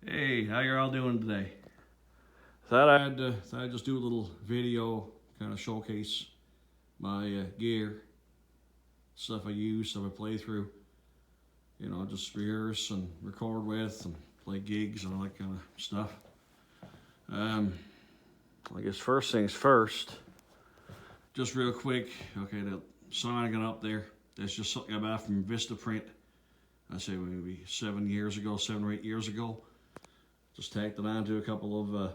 Hey, how you all doing today? Thought I'd just do a little video, kind of showcase my gear, stuff I use, stuff I play through. Just rehearse and record with, and play gigs and all that kind of stuff. Um, I guess first things first, just real quick. Okay, the sign I got up there, that's just something I bought from Vistaprint. I say maybe 7 or 8 years ago. Just tacked it onto a couple of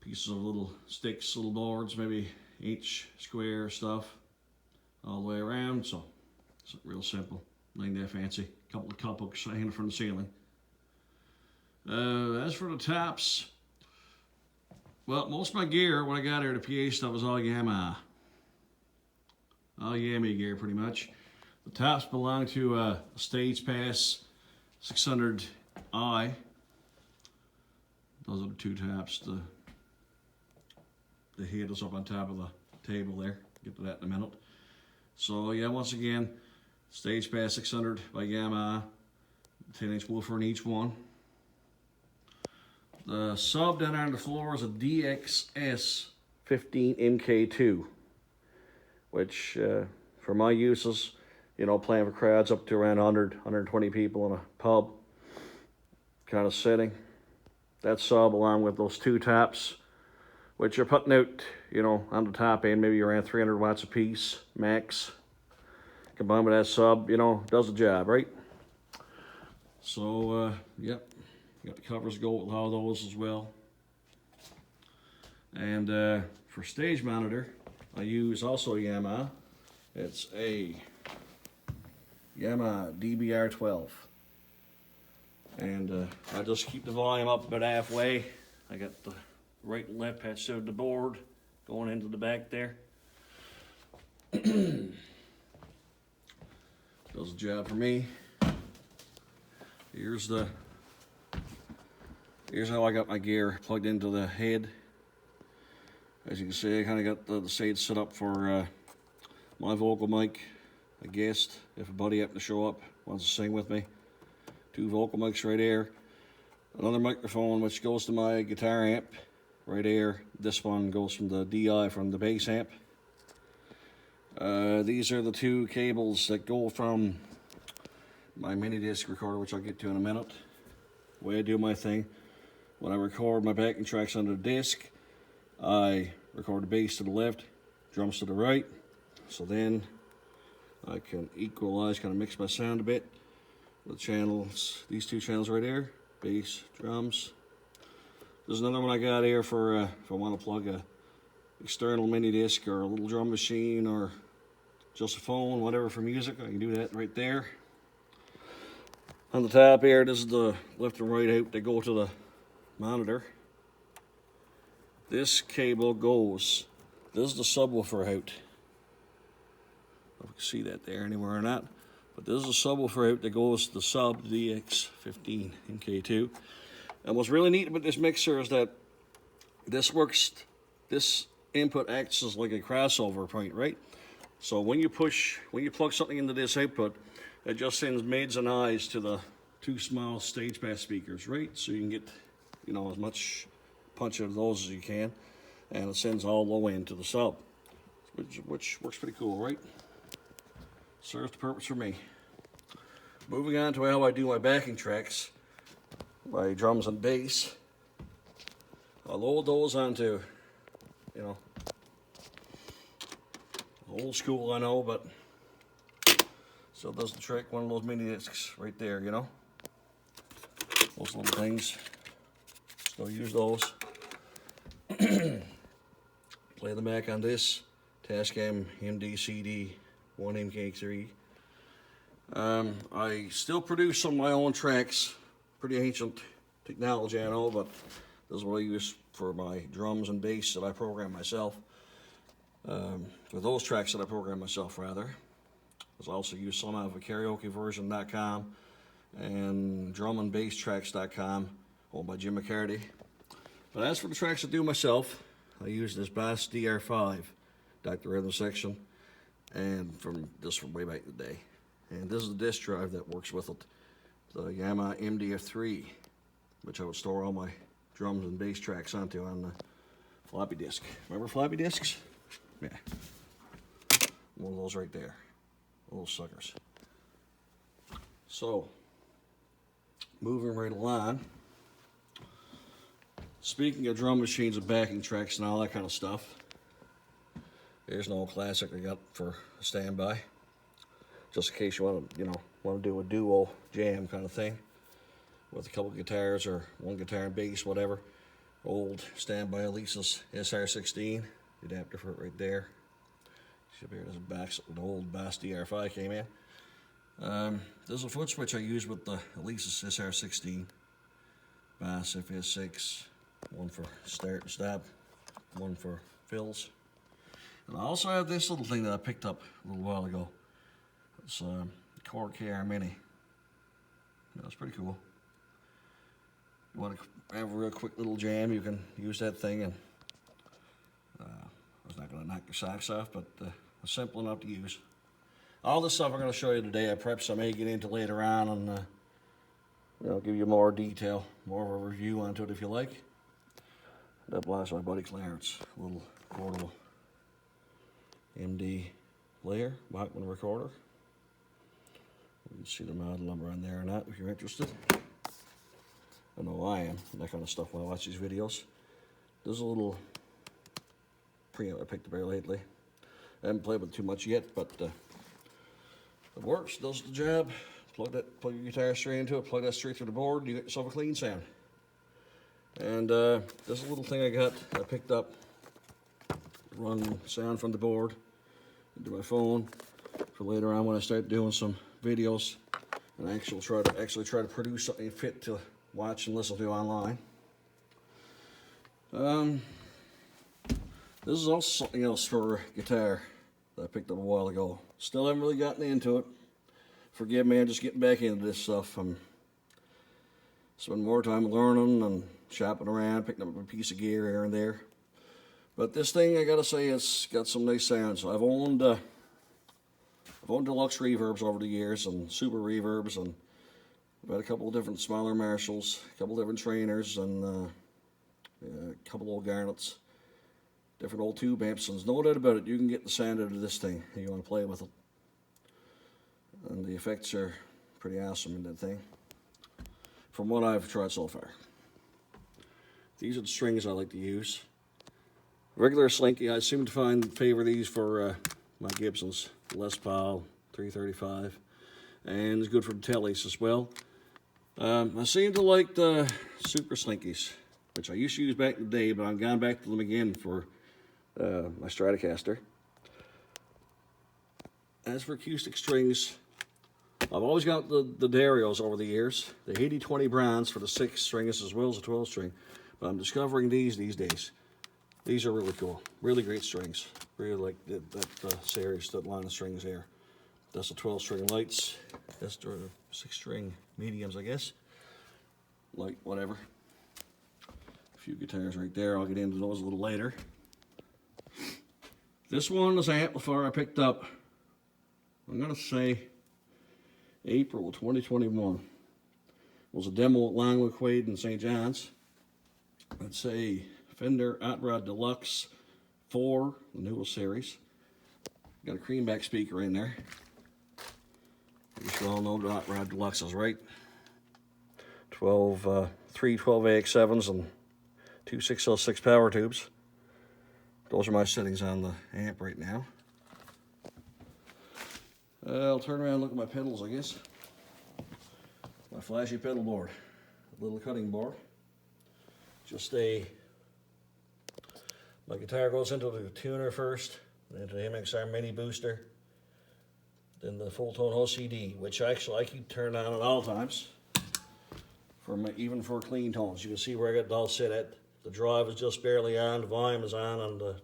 pieces of little sticks, little boards, maybe inch square stuff all the way around. So it's real simple, nothing that fancy. A couple of cup hooks hanging from the ceiling. As for the tops, well, most of my gear, when I got here, the PA stuff was all Yamaha. All Yamaha gear, pretty much. The tops belong to a Stage Pass 600i. Those are the two tops. The head is up on top of the table there. Get to that in a minute. So yeah, once again, Stage Pass 600 by Yamaha. 10-inch woofer in each one. The sub down on the floor is a DXS 15 MK2, which for my uses, playing for crowds up to around 100, 120 people in a pub kind of setting. That sub, along with those two tops, which are putting out, on the top end, maybe around 300 watts a piece, max. Combined with that sub, does the job, right? So, yep, got the covers to go with all those as well. And for stage monitor, I use also Yamaha. It's a Yamaha DBR12. And I just keep the volume up about halfway. I got the right and left patch of the board going into the back there. Does the job for me. Here's how I got my gear plugged into the head. As you can see, I kind of got the stage set up for my vocal mic, a guest, if a buddy happened to show up, wants to sing with me. Two vocal mics right there. Another microphone which goes to my guitar amp right there. This one goes from the DI from the bass amp. These are the two cables that go from my mini disc recorder, which I'll get to in a minute. The way I do my thing, when I record my backing tracks on the disc, I record the bass to the left, drums to the right. So then I can equalize, kind of mix my sound a bit. The channels, these two channels right there, bass, drums. There's another one I got here for if I want to plug a external mini disc or a little drum machine or just a phone, whatever for music. I can do that right there. On the top here, this is the left and right out. They go to the monitor. This cable goes. This is the subwoofer out. I don't know if you can see that there anywhere or not. But this is a subwoofer out that goes to the sub DX15 MK2. And what's really neat about this mixer is that this input acts as like a crossover point, right? So when you plug something into this output, it just sends mids and highs to the two small Stage Pass speakers, right? So you can get, as much punch out of those as you can. And it sends all low end to the sub, which works pretty cool, right? Serves the purpose for me. Moving on to how I do my backing tracks, my drums and bass. I load those onto, old school, I know, but still does the trick. One of those mini discs right there, those little things. Still use those. Play them back on this Tascam MD-CD 1MK3. I still produce some of my own tracks. Pretty ancient technology, I know, but this is what I use for my drums and bass that I program myself. For those tracks that I program myself, rather. I also use some out of karaokeversion.com and drumandbasstracks.com, owned by Jim McCarty. But as for the tracks I do myself, I use this Bass DR5, Dr. Rhythm section, and from way back in the day. And this is the disk drive that works with it, the Yamaha MDF3 which I would store all my drums and bass tracks onto on the floppy disk. Remember floppy disks? Yeah. One of those right there. Little suckers. So, moving right along. Speaking of drum machines and backing tracks and all that kind of stuff, here's an old classic I got for standby. Just in case you want to, want to do a duo jam kind of thing with a couple guitars or one guitar and bass, whatever. Old standby Elisa's SR16 adapter for it right there. Should be here. There's a back. The old Bass DR5 came in. There's a foot switch I use with the Elisa's SR16 Bass FS6. One for start and stop, one for fills. And I also have this little thing that I picked up a little while ago. It's a Korg KR Mini. That's pretty cool. You want to have a real quick little jam, you can use that thing, and it's not going to knock your socks off, but it's simple enough to use. All this stuff I'm going to show you today, I perhaps I may get into later on, and give you more detail, more of a review onto it if you like. That belongs to my buddy Clarence, a little portable MD player, Bachman recorder. You can see the model number on there or not if you're interested. I know I am, that kind of stuff when I watch these videos. There's a little preamp I picked up here lately. I haven't played with it too much yet, but it works, does the job. Plug your guitar straight into it, plug that straight through the board, and you get yourself a clean sound. And there's a little thing I picked up, run sound from the board into my phone for later on when I start doing some videos and actually try to produce something fit to watch and listen to online. This is also something else for guitar that I picked up a while ago. Still haven't really gotten into it. Forgive me, I'm just getting back into this stuff. I'm spending more time learning and shopping around, picking up a piece of gear here and there. But this thing, I gotta say, it's got some nice sounds. I've owned deluxe reverbs over the years and super reverbs, and I've had a couple of different smaller Marshalls, a couple of different trainers, and a couple old Garnets, different old tube amps. And there's no doubt about it, you can get the sound out of this thing if you want to play with it. And the effects are pretty awesome in that thing, from what I've tried so far. These are the strings I like to use. Regular Slinky, I seem to favor these for my Gibsons. Les Paul 335, and it's good for the tellies as well. I seem to like the Super Slinkies, which I used to use back in the day, but I've gone back to them again for my Stratocaster. As for acoustic strings, I've always got the Darios over the years, the 80-20 bronze for the 6 strings as well as the 12 string, but I'm discovering these days. These are really cool, really great strings. Really like that series, that line of strings there. That's the 12 string lights, that's the 6 string mediums, I guess. Light, whatever. A few guitars right there, I'll get into those a little later. This one is an amplifier I picked up, I'm gonna say April of 2021. It was a demo at Longwood Quaid in St. John's. It's a Fender Hot Rod Deluxe 4, the newest series. Got a creamback speaker in there. You should all know the Hot Rod Deluxes, right? 3 12AX7s and 2 6L6 power tubes. Those are my settings on the amp right now. I'll turn around and look at my pedals, I guess. My flashy pedal board, a little cutting board. My guitar goes into the tuner first, then into the MXR Mini Booster, then the full tone OCD, which actually I keep turned on at all times, even for clean tones. You can see where I got it all set at. The drive is just barely on, the volume is on, and the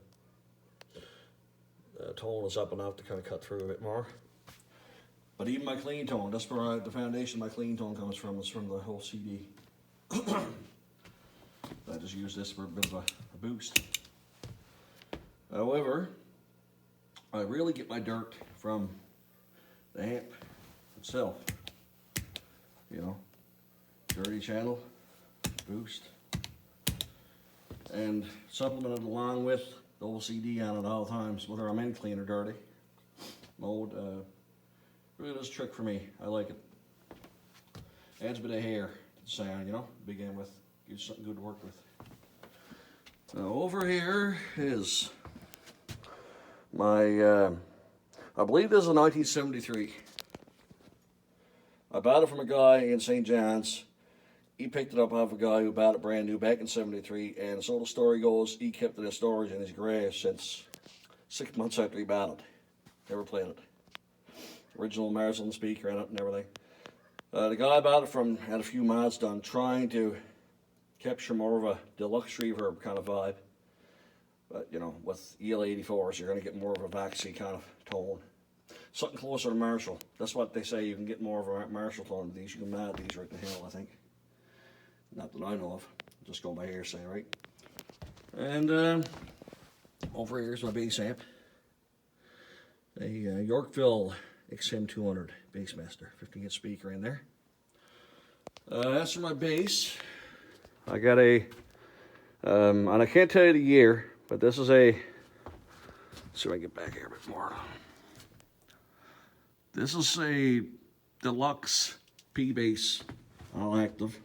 tone is up enough to kind of cut through a bit more. But even my clean tone, that's where the foundation of my clean tone comes from, is from the whole CD. I just use this for a bit of a boost. However, I really get my dirt from the amp itself. You know, dirty channel, boost. And supplemented along with the OCD on at all times, whether I'm in clean or dirty mode. Really does a trick for me. I like it. Adds a bit of hair to the sound, you know, to begin with. Gives you something good to work with. Now over here is my, I believe this is a 1973. I bought it from a guy in St. John's. He picked it up off a guy who bought it brand new back in 73, and so the story goes, he kept it in storage in his garage since 6 months after he bought it. Never played it. Original Marshall speaker in it and everything. The guy I bought it from had a few mods done, trying to capture more of a deluxe reverb kind of vibe. But, you know, with EL84s, you're going to get more of a Vaxy kind of tone. Something closer to Marshall. That's what they say, you can get more of a Marshall tone with these. You can mod these right to hell, I think. Not that I know of. Just go by hearsay, right? And over here's my bass amp. A Yorkville XM200 Bassmaster. 15-inch speaker in there. As for my bass, I got a, and I can't tell you the year, but this is a, let's see if I can get back here a bit more. This is a deluxe P-Bass, all active,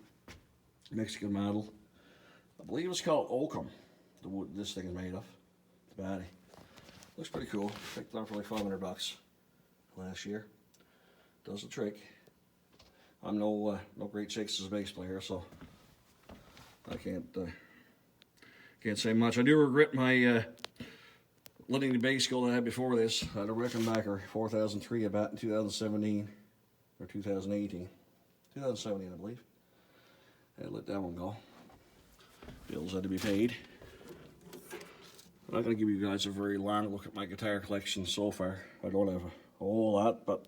Mexican model. I believe it's called Oakham, the wood this thing is made of, the body. Looks pretty cool. Picked it up for like $500 last year. Does the trick. I'm no great shakes as a bass player, so I can't say much. I do regret my letting the bass go that I had before this. I had a Rickenbacker 4003 about in 2017 or 2018. 2017, I believe. I let that one go. Bills had to be paid. I'm not going to give you guys a very long look at my guitar collection so far. I don't have a whole lot, but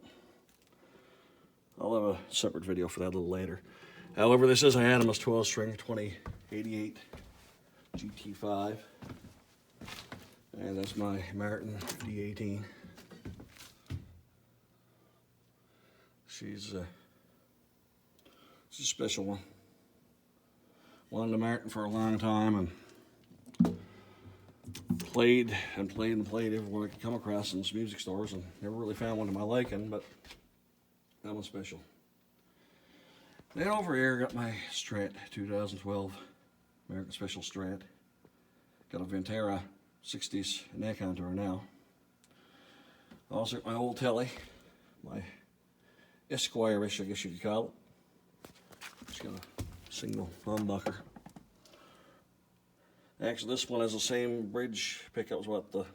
I'll have a separate video for that a little later. However, this is a Animus 12-string 2088 GT5. And that's my Martin D18. She's a special one. Wanted a Martin for a long time and played everywhere I could come across in music stores and never really found one to my liking, but that one's special. Then over here, got my Strat 2012 American Special Strat. Got a Ventera 60s neck contour now. Also got my old telly, my Esquire-ish, I guess you could call it. Just got a single humbucker. Actually, this one has the same bridge pickup as what the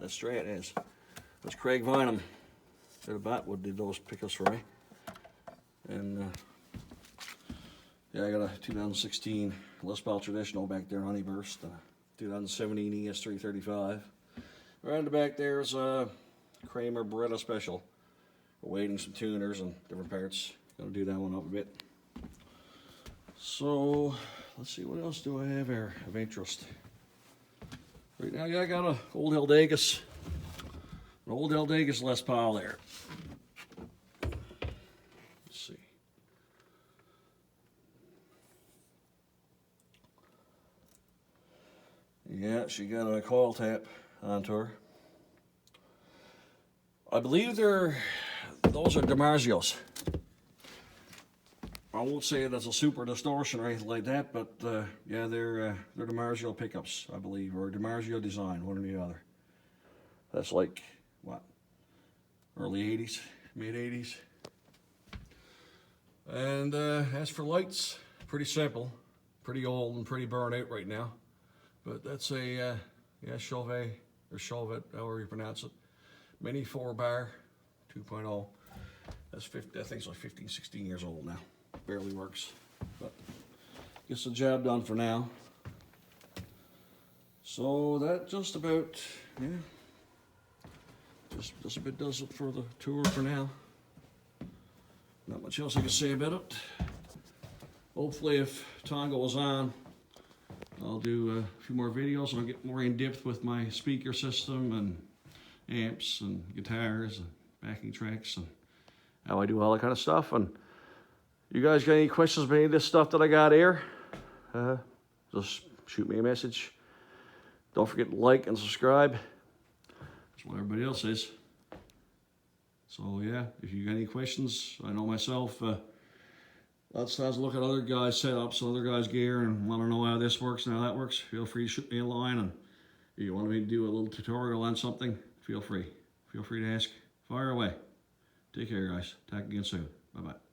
Strat has. That's Craig Vineham out of Botwood did those pickups for me. And yeah, I got a 2016 Les Paul Traditional back there, Honeyburst. 2017 ES335. Right in the back there's a Kramer Beretta Special. Awaiting some tuners and different parts. Gonna do that one up a bit. So, let's see, what else do I have here of interest? Right now, I got an old Heldagus Les Paul there. Let's see. Yeah, she got a coil tap onto her. I believe those are DiMarzios. I won't say that's a super distortion or anything like that, but yeah, they're DiMarzio pickups, I believe, or DiMarzio design, one or the other. That's like, what, early 80s, mid 80s. And as for lights, pretty simple, pretty old and pretty burned out right now. But that's a, yeah, Chauvet, or Chauvet, however you pronounce it. Mini 4-bar, 2.0. That's 50, I think it's like 15, 16 years old now. Barely works, but gets the job done for now. So that just about, yeah, just about does it for the tour for now. Not much else I can say about it. Hopefully if time goes on, I'll do a few more videos and I'll get more in depth with my speaker system and amps and guitars and backing tracks and how I do all that kind of stuff. And you guys got any questions about any of this stuff that I got here? just shoot me a message. Don't forget to like and subscribe. That's what everybody else says. So yeah, if you got any questions, I know myself, let's look at other guys' setups, other guys' gear, and want to know how this works and how that works, feel free to shoot me a line. And if you want me to do a little tutorial on something, feel free to ask. Fire away. Take care, guys. Talk again soon. Bye-bye.